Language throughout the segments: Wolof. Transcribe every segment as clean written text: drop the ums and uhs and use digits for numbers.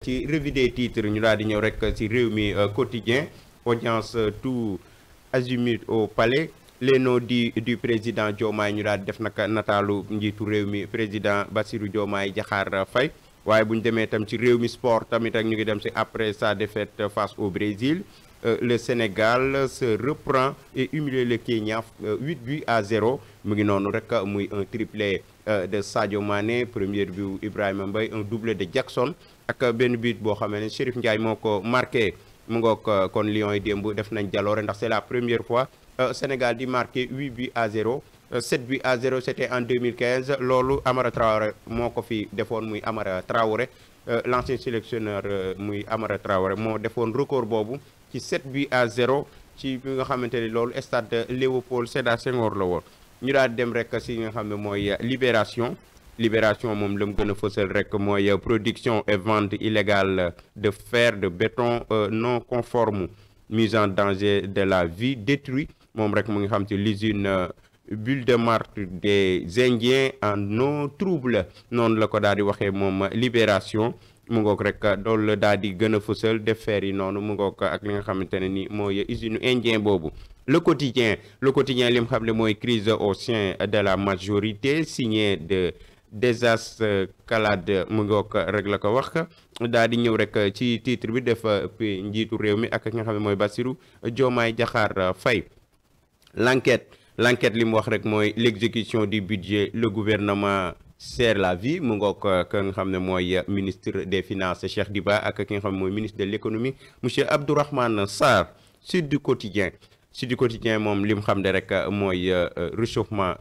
ci revue des titres ñu daal di ñëw rek ci réew mi quotidien audience tout azimut au palais les noms du président Diomaye ñu daal di def nag nataalu njiitu réew mi président Bassirou Diomaye Diakhar Faye waaye bu ñu demee tam ci réew mi sport tamit ak ñu ngi dem ci après sa défaite face au Brésil le Sénégal se reprend et humilie le Kenya 8-0 mu ngi noonu rek muy un triplé de Sadio Mané premier but Ibrahima Mbaye un doublé de Jackson ak benn but boo xamee ne Chérif Ndiaye moo ko marqué mu ngoog kon Lions yi démb def nañ jaloore ndax c'est la première fois Sénégal di marqué 8-0 7-0 c'était en 2015 loolu Amara Traoré moo ko fi defoon muy Amara Traoré l'ancien sélectionneur muy Amara Traoré moo defoon record boobu ci 7-0 ci bi nga xamante ni loolu stade Léopold Sédar Senghor la woon ñu daal dem rek si nga xam ne mooy Libération moom la mu gën a fësal rek mooy production et vente illégale de fer de béton non conforme mise en danger de la vie détruit moom rek mu ngi xam ci l'usine Bulle de Martre des Indiens en eau trouble noonu la ko daal di waxee moom Libération mu ngoog rek doolu la daal di gën a fësal def fer yi noonu mu ngoog ak li nga xamante ne ni mooy usine indien boobu le quotidien li mu xam ne mooy crise au sein de la majorité signé de désescalade mu ngoog rek la ko wax daal di ñëw rek ci titre bi def njiitu réew mi ak ki nga xam ne mooy Bassirou Diomaye Diakhar Faye l'enquête li mu wax rek mooy l'exécution du budget le gouvernement serre la vie mu ngoog ka nga xam ne mooy ministre des finances Cheikh Diba ak ki nga xam ne mooy ministre de l'économie monsieur Abdourahmane Sarr Sud du Quotidien moom li mu xam ne rek mooy réchauffement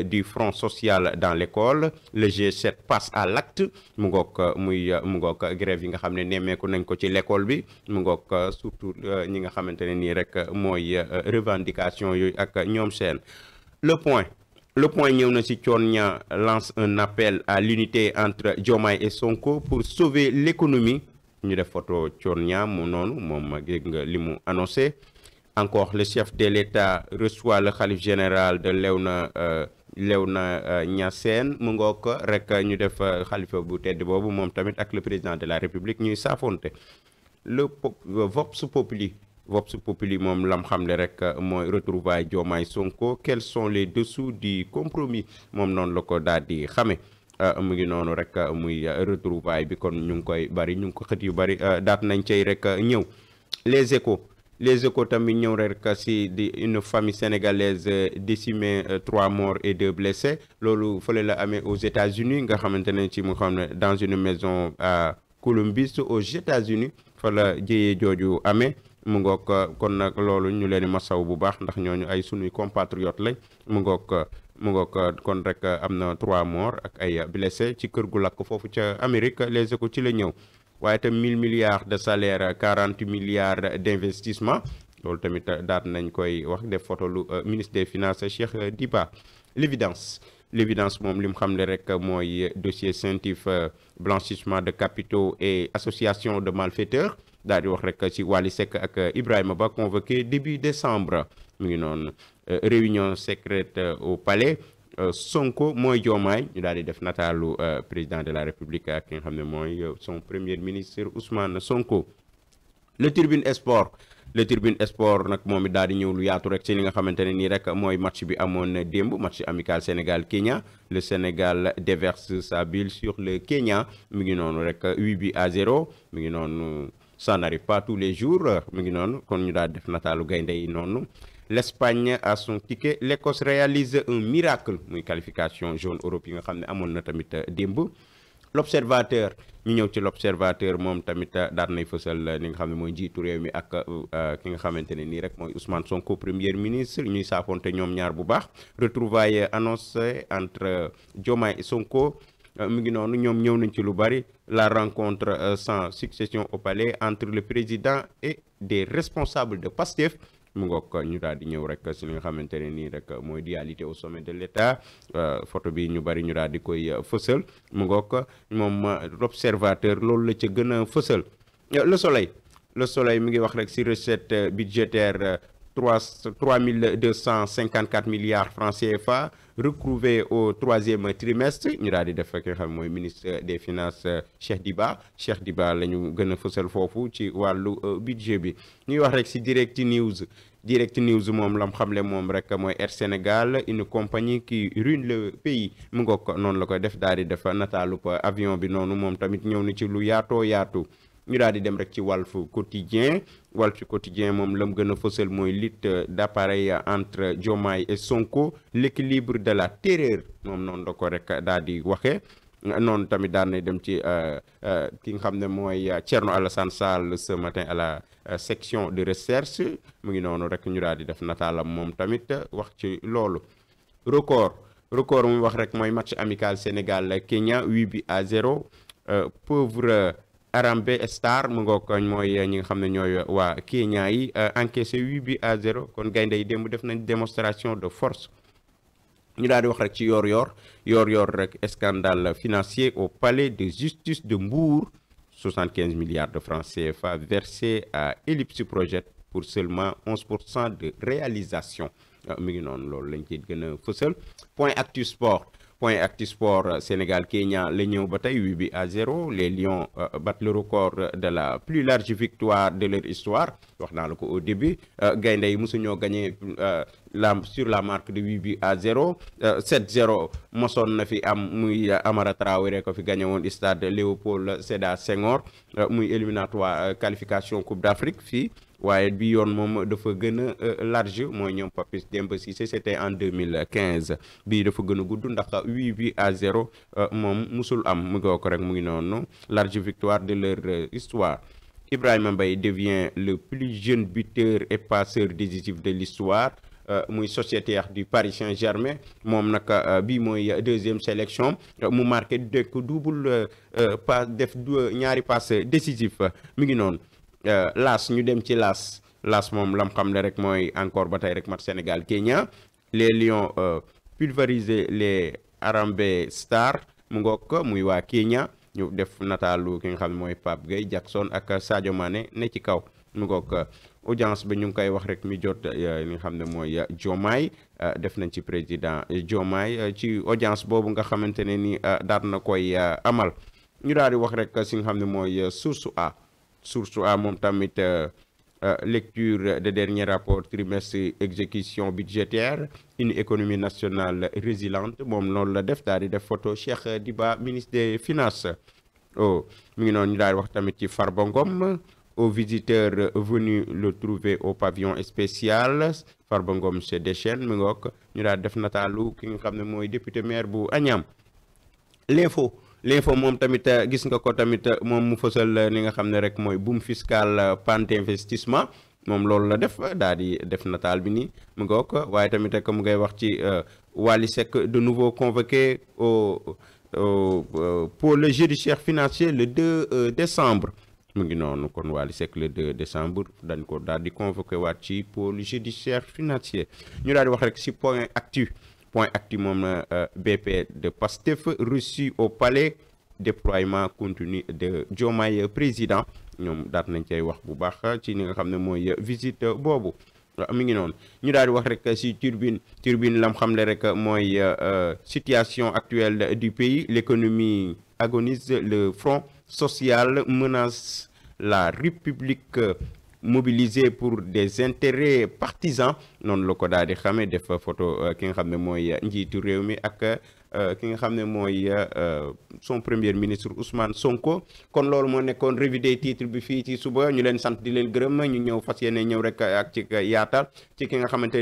du front social dans l'école le G7 passe à l'acte mu ngoog grève yi nga xam ne nemmeeku nañ ko ci l'école bi mu ngoog surtout ñi nga xamante ne nii rek mooy revendication yooyu ak ñoom seen le point ñëw na ci Thione Niang lance un appel à l'unité entre Diomaye et Sonko pour sauver l'économie ñu def photo Thione Niang mu noonu moom gég nga li mu annoncé encore le chef de l'État reçoit le khalife général de Léona Niassène mu ngoog rek ñu def xalifa bu tedd boobu moom tamit ak le président de la République ñuy saafonte le Vox Populi moom lam xamle rek mooy retrouvailles Diomaye Sonko quels sont les dessous du compromis moom noonu la ko daal di xame mu ngi noonu rek muy retrouvailles bi kon ñu ngi koy bari ñu ngi ko xët yu bari daat nañ cay rek ñëw les échos tamit ñëw rek si di une famille sénégalaise décimée 3 morts et 2 blessés loolu fële la amee aux États-Unis nga xamante ne ci mu xam ne dans une maison à Columbus aux États-Unis fa la jëyee jooju amee mu ngoog kon nag loolu ñu leen di masaw bu baax ndax ñooñu ay sunuy compatriotes lañ mu ngoog kon rek am na 3 morts ak ay blessés ci kër gu lakk foofu ca Amérique les échos ci la ñëw waaye tam 1000 milliards de salaire 40 milliards d'investissement loolu tamit daat nañ koy wax def photo lu ministre des finances Cheikh Diba l'évidence moom li mu xam ne rek mooy dossier Centif blanchissement de capitaux et association de malfaiteurs daal di wax rek ci Wally Seck ak Ibrahima Ba convoqué début décembre mu ngi noonu réunion secrète au palais Sonko mooy Diomaye ñu daal di def nataalu président de la République ak ki nga xam ne mooy son premier ministre Ousmane Sonko le Tribune Sport nag moom it daal di ñëw lu yaatu rek ci li nga xamante ne nii rek mooy match bi amoon démb match amical Sénégal Kenya le Sénégal déverse sa bile sur le Kenya mu ngi noonu rek 8-0 mu ngi noonu ça n'arrive pas tous les jours mu ngi noonu kon ñu daal def nataalu gaynde yi noonu l'Espagne a son ticket l'Écosse réalise un miracle muy qualification jaune Europe yi nga xam ne amoon na tamit démb l'Observateur ñu ñëw ci l'Observateur moom tamit daan nay fësal li nga xam ne mooy njiitu réew mi ak ki nga xamante ne nii rek mooy Ousmane Sonko premier ministre ñuy saafonte ñoom ñaar bu baax retrouvailles annoncées entre Diomaye et Sonko mu ngi noonu ñoom ñëw nañ ci lu bari la rencontre sans succession au palais entre le président et des responsables de Pastef mu ngoog ñu daal di ñëw rek si li nga xamante ne nii rek mooy dualité au sommet de l'État photo bi ñu bari ñu daal di koy fësal mu ngoog moom l'Observateur loolu la ca gën a fësal le soleil mi ngi wax rek si recette budgétaire 3254 milliards francs CFA recouvrés au troisième trimestre ñu daal di def ki nga xam mooy ministre des finances Cheikh Diba la ñu gën a fësal foofu ci wàllu budget bi ñuy wax rek si Direct News moom lam xamle moom rek mooy Air Sénégal une compagnie qui ruine le pays mu ngoog ko noonu la koy def daal di def nataalub avion bi noonu moom tamit ñëw na ci lu yaatu ñu daal di dem rek ci Walf Quotidien moom lam gën a fësal mooy lutte d'appareil entre Diomaye et Sonko l'équilibre de la terreur moom noonu da ko rek daal di waxee noonu tamit daan na dem ci ki nga xam ne mooy Thierno Alassane Sall ce matin à la section de recherche mu ngi noonu rek ñu daal di def nataalam moom tamit wax ci loolu record muy wax rek mooy match amical Sénégal Kenya 8-0 pauvre Harambee Stars mu ngoog mooy ñi nga xam ne ñooy waa Kenya yi encaissé 8-0 kon gaynde yi démb def nañ démonstration de force ñu daal di wax rek ci yor rek scandale financier au palais de justice de Mbour 75 milliards de francs CFA versés à Ellipse Project pour seulement 11% de réalisation mi ngi noonu loolu lañ ciy gën a fësal point actu sport Sénégal Kenya la ñëw ba tey 8-0 les Lions battent le record de la plus large victoire de leur histoire wax naa la ko au début gaynde yi mosuñoo gagné sur la marque de 8-0 7-0 mosoon na fi am muy Amara Traoré ko fi gagné woon stade Léopold Sédar Senghor muy éliminatoire qualification Coupe d'Afrique fii waaye bi yoon moom dafa gën a large mooy ñoom Papis Demba Cissé c'était en 2015 bii dafa gën a gudd ndax 8-0 moom musul am mu ngi ko rek mu ngi noonu large victoire de leur histoire Ibrahima Mbaye devient le plus jeune buteur et passeur décisif de l'histoire muy sociétaire du Paris Saint-Germain moom nag bii mooy deuxième sélection mu marqué dëkk double passe def ñaari passe décisif mi ngi noonu ñu dem ci L'As moom lam xam ne rek mooy encore ba tey rek match Sénégal Kenya les Lions pulvériser les Harambee Stars mu ngoog muy waa Kenya ñu def nataalu ki nga xam ne mooy Pape Gueye Jackson ak Sadio Mané ne ci kaw mu ngoog audience ba ñu ngi koy wax rek mi jot li nga xam ne mooy Diomaye def nañ ci président Diomaye ci audience boobu nga xamante ne ni daal na koy amal ñu daal di wax rek si nga xam ne mooy Source A moom tamit lecture de dernier rapport trimestre exécution budgétaire une économie nationale résiliente moom noonu la def daal di def photo Cheikh Diba ministre des finances mi ngi noonu ñu daal di wax tamit ci Farba Ngom aux visiteurs venus le trouver au pavillon spécial Farba Ngom se déchaîne mi ngoog ñu daal def nataalu ki nga xam ne mooy député maire bu Agnam l'info moom tamit gis nga ko tamit moom mu fësal ni nga xam ne rek mooy boom fiscal pan d'investissement moom loolu la def daal di def nataal bi nii mu ngoog waaye tamit rek mu ngay wax ci Wally Seck de nouveau convoqué au pôle judiciaire financier le 2 décembre mu ngi noonu kon Wally Seck le 2 décembre dañ ko daal di convoqué waat ci pôle judiciaire financier ñu daal di wax rek ci point actu moom BP de Pastef reçu au palais déploiement continu de Diomaye président ñoom daat nañ cay wax bu baax ci ni nga xam ne mooy visite boobu mi ngi noonu ñu daal di wax rek ci turbine lam xam le rek mooy situation actuelle du pays l'économie agonise le front social menace la république mobilisé pour des intérêts partisans noonu la ko daal di xamee def photo ki nga xam ne mooy njiitu réew mi ak ki nga xam ne mooy son premier ministre Ousmane Sonko kon loolu moo nekkoon revue des titres bi fii ci suba ñu leen sant di leen gërëm ñu ñëw fas yéene ñëw rek ak ci yaatal ci ki nga xamante